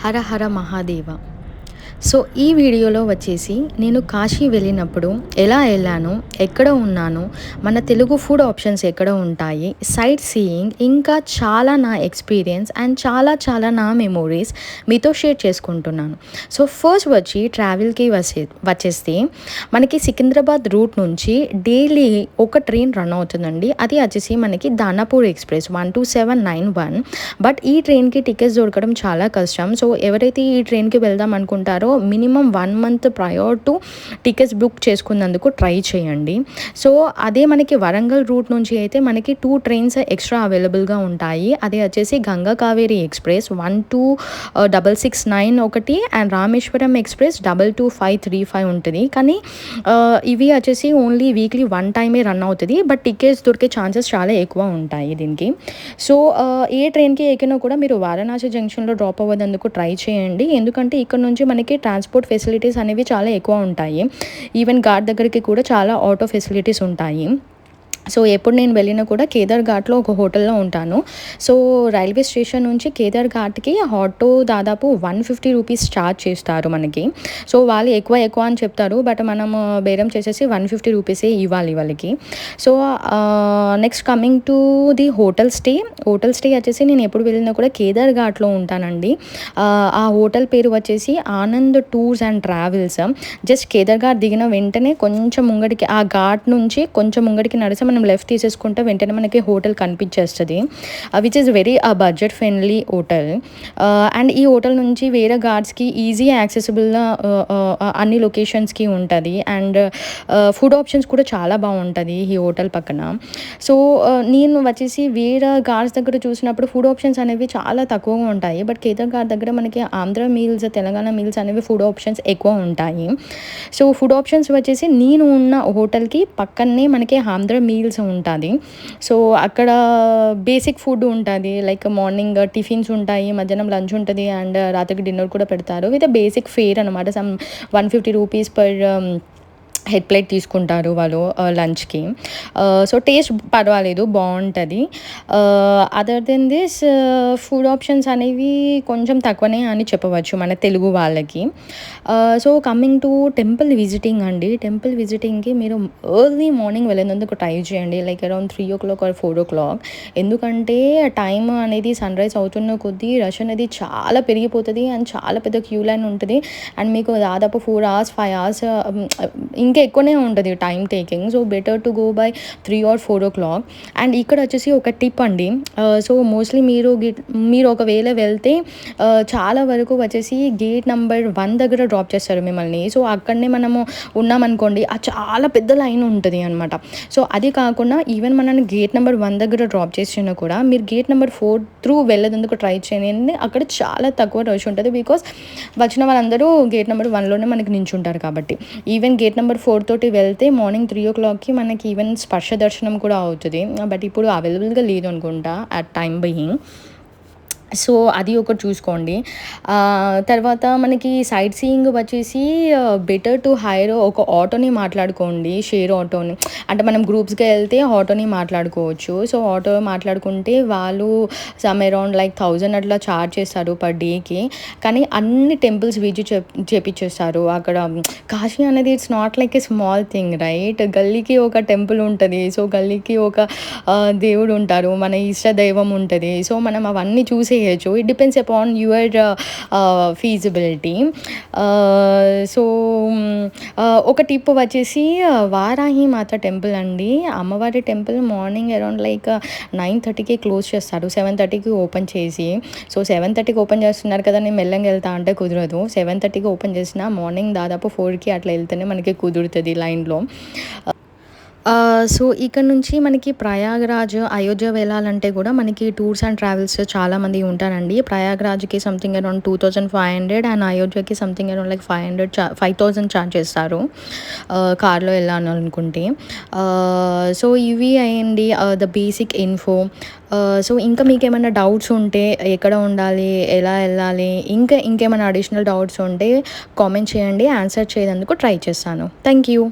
హర హర Mahadeva. So ఈ వీడియోలో వచ్చేసి నేను కాశీ వెళ్ళినప్పుడు ఎలా వెళ్ళాను, ఎక్కడ ఉన్నాను, మన తెలుగు ఫుడ్ ఆప్షన్స్ ఎక్కడ ఉంటాయి, సైట్ సీయింగ్, ఇంకా చాలా నా ఎక్స్పీరియన్స్ అండ్ చాలా నా మెమోరీస్ మీతో షేర్ చేసుకుంటున్నాను. సో ఫస్ట్ వచ్చి ట్రావెల్కి వచ్చేస్తే మనకి సికింద్రాబాద్ రూట్ నుంచి డైలీ ఒక ట్రైన్ రన్ అవుతుందండి. అది వచ్చేసి మనకి దానాపూర్ ఎక్స్ప్రెస్ 12791. బట్ ఈ ట్రైన్కి టికెట్స్ దొరకడం చాలా కష్టం. సో ఎవరైతే ఈ ట్రైన్కి వెళ్దాం అనుకుంటారో minimum 1 month prior to tickets book చేసుకున్నందుకు ట్రై చేయండి. సో అదే మనకి వరంగల్ రూట్ నుంచి అయితే మనకి 2 ట్రైన్స్ ఎక్స్ట్రా అవైలబుల్గా ఉంటాయి. అదే వచ్చేసి గంగా కావేరి ఎక్స్ప్రెస్ 12669 ఒకటి అండ్ రామేశ్వరం ఎక్స్ప్రెస్ 22535 ఉంటుంది. కానీ ఇవి వచ్చేసి ఓన్లీ వీక్లీ 1 టైమే రన్ అవుతుంది. బట్ టికెట్స్ దొరికే ఛాన్సెస్ చాలా ఎక్కువ ఉంటాయి దీనికి. సో ఏ ట్రైన్కి ఎక్కినా కూడా మీరు వారణాసి జంక్షన్లో డ్రాప్ అవ్వదందుకు ట్రై చేయండి. ఎందుకంటే ఇక్కడ నుంచి మనకి ట్రాన్స్పోర్ట్ ఫెసిలిటీస్ అనేవి చాలా ఎక్కువ ఉంటాయి. ఈవెన్ ఘాట్ దగ్గరికి కూడా చాలా ఆటో ఫెసిలిటీస్ ఉంటాయి. సో ఎప్పుడు నేను వెళ్ళినా కూడా కేదార్ ఘాట్లో ఒక హోటల్లో ఉంటాను. సో రైల్వే స్టేషన్ నుంచి కేదార్ ఘాట్కి ఆటో దాదాపు 150 రూపీస్ ఛార్జ్ చేస్తారు మనకి. సో వాళ్ళు ఎక్కువ అని చెప్తారు. బట్ మనం బేరం చేసేసి 150 రూపీసే ఇవ్వాలి వాళ్ళకి. So next coming to the hotel stay వచ్చేసి నేను ఎప్పుడు వెళ్ళినా కూడా కేదార్ ఘాట్లో ఉంటానండి. ఆ హోటల్ పేరు వచ్చేసి Anand tours and travels. Just Kedar ghat దిగిన వెంటనే కొంచెం ముంగడికి ఆ ఘాట్ నుంచి కొంచెం ముంగడికి నడిచి మనం లెఫ్ట్ తీసేసుకుంటే వెంటనే మనకి హోటల్ కనిపించేస్తుంది. Which is very budget friendly hotel. And ఈ హోటల్ నుంచి వేరే ఘాట్స్కి ఈజీ యాక్సెసిబుల్గా అన్ని లొకేషన్స్కి ఉంటుంది. అండ్ ఫుడ్ ఆప్షన్స్ కూడా చాలా బాగుంటుంది ఈ హోటల్ పక్కన. సో నేను వచ్చేసి వేరే ఘాట్స్ దగ్గర చూసినప్పుడు ఫుడ్ ఆప్షన్స్ అనేవి చాలా తక్కువగా ఉంటాయి. బట్ కేదార్ ఘాట్ దగ్గర మనకి ఆంధ్ర మీల్స్, తెలంగాణ మీల్స్ అనేవి ఫుడ్ ఆప్షన్స్ ఎక్కువ ఉంటాయి. సో ఫుడ్ ఆప్షన్స్ వచ్చేసి నేను ఉన్న హోటల్కి పక్కనే మనకి ఆంధ్ర మీల్స్ ఉంటుంది. సో అక్కడ బేసిక్ ఫుడ్ ఉంటుంది. లైక్ మార్నింగ్ టిఫిన్స్ ఉంటాయి, మధ్యాహ్నం లంచ్ ఉంటుంది అండ్ రాత్రికి డిన్నర్ కూడా పెడతారు విత్ బేసిక్ ఫేర్ అనమాట. Some 150 rupees per head plate తీసుకుంటారు వాళ్ళు లంచ్కి. సో టేస్ట్ పర్వాలేదు, బాగుంటుంది. Other than this food options అనేవి కొంచెం తక్కువనే అని చెప్పవచ్చు మన తెలుగు వాళ్ళకి. So coming to temple visiting అండి. టెంపుల్ విజిటింగ్కి మీరు ఎర్లీ మార్నింగ్ వెళ్ళేందుకు ట్రై చేయండి. Like around 3 o'clock or 4 o'clock. ఎందుకంటే టైం అనేది సన్ రైజ్ అవుతున్న కొద్దీ రష్ అనేది చాలా పెరిగిపోతుంది అండ్ చాలా పెద్ద క్యూ లైన్ ఉంటుంది. అండ్ మీకు దాదాపు 4 hours 5 hours ఇంకా ఎక్కువనే ఉంటుంది time taking. So better to go by 3 or 4 o'clock. And ఇక్కడ వచ్చేసి ఒక టిప్ అండి. సో మోస్ట్లీ మీరు ఒకవేళ వెళ్తే చాలా వరకు వచ్చేసి గేట్ నెంబర్ 1 దగ్గర డ్రాప్ చేస్తారు మిమ్మల్ని. సో అక్కడనే మనము ఉన్నామనుకోండి, చాలా పెద్ద లైన్ ఉంటుంది అనమాట. సో అది కాకుండా ఈవెన్ మనల్ని గేట్ నెంబర్ 1 దగ్గర డ్రాప్ చేసినా కూడా మీరు గేట్ నెంబర్ 4 త్రూ వెళ్ళేందుకు ట్రై చేయండి. అక్కడ చాలా తక్కువ రష్ ఉంటుంది. బికాస్ వచ్చిన వాళ్ళందరూ గేట్ నెంబర్ 1లోనే మనకి నించుంటారు కాబట్టి. ఈవెన్ గేట్ నెంబర్ 4 తోటి వెళ్తే మార్నింగ్ 3 o'clockకి మనకి ఈవెన్ స్పర్శ దర్శనం కూడా అవుతుంది. బట్ ఇప్పుడు అవైలబుల్గా లేదు అనుకుంటా అట్ టైం బీయింగ్. సో అది ఒకటి చూసుకోండి. తర్వాత మనకి సైట్ సీయింగ్ వచ్చేసి బెటర్ టు హైర్ ఒక ఆటోని మాట్లాడుకోండి, షేర్ ఆటోని. అంటే మనం గ్రూప్స్గా వెళ్తే ఆటోని మాట్లాడుకోవచ్చు. సో ఆటో మాట్లాడుకుంటే వాళ్ళు సమ్ అరౌండ్ లైక్ 1000 అట్లా ఛార్జ్ చేస్తారు పర్ డేకి. కానీ అన్ని టెంపుల్స్ విజిట్ చేపించేస్తారు అక్కడ. కాశీ అనేది it's not like a small thing, right? గల్లీకి ఒక టెంపుల్ ఉంటుంది. సో గల్లీకి ఒక దేవుడు ఉంటారు, మన ఇష్ట దైవం ఉంటుంది. సో మనం అవన్నీ చూసి it depends upon your feasibility. So ఒక టిప్ వచ్చేసి వారాహి మాత టెంపుల్ అండి. అమ్మవారి టెంపుల్ మార్నింగ్ అరౌండ్ లైక్ 9:30కి క్లోజ్ చేస్తారు, 7:30కి ఓపెన్ చేసి. సో 7:30కి ఓపెన్ చేస్తున్నారు కదా, నేను మెల్లగా వెళ్తా అంటే కుదరదు. 7:30కి ఓపెన్ చేసిన మార్నింగ్ దాదాపు 4కి అట్లా వెళ్తేనే మనకి కుదురుతుంది లైన్లో. సో ఇక్కడ నుంచి మనకి ప్రయాగ్రాజ్, అయోధ్య వెళ్ళాలంటే కూడా మనకి టూర్స్ అండ్ ట్రావెల్స్ చాలామంది ఉంటారండి. ప్రయాగ్రాజ్కి సంథింగ్ అరౌండ్ 2500 అండ్ అయోధ్యకి సంథింగ్ అరౌండ్ లైక్ 5000 ఛార్జ్ చేస్తారు కార్లో వెళ్ళాలనుకుంటే. సో ఇవి అయ్యండి ద బేసిక్ ఇన్ఫో. సో ఇంకా మీకు ఏమైనా డౌట్స్ ఉంటే, ఎక్కడ ఉండాలి, ఎలా వెళ్ళాలి, ఇంకేమైనా అడిషనల్ డౌట్స్ ఉంటే కామెంట్ చేయండి, ఆన్సర్ చేయడానికి ట్రై చేస్తాను. Thank you.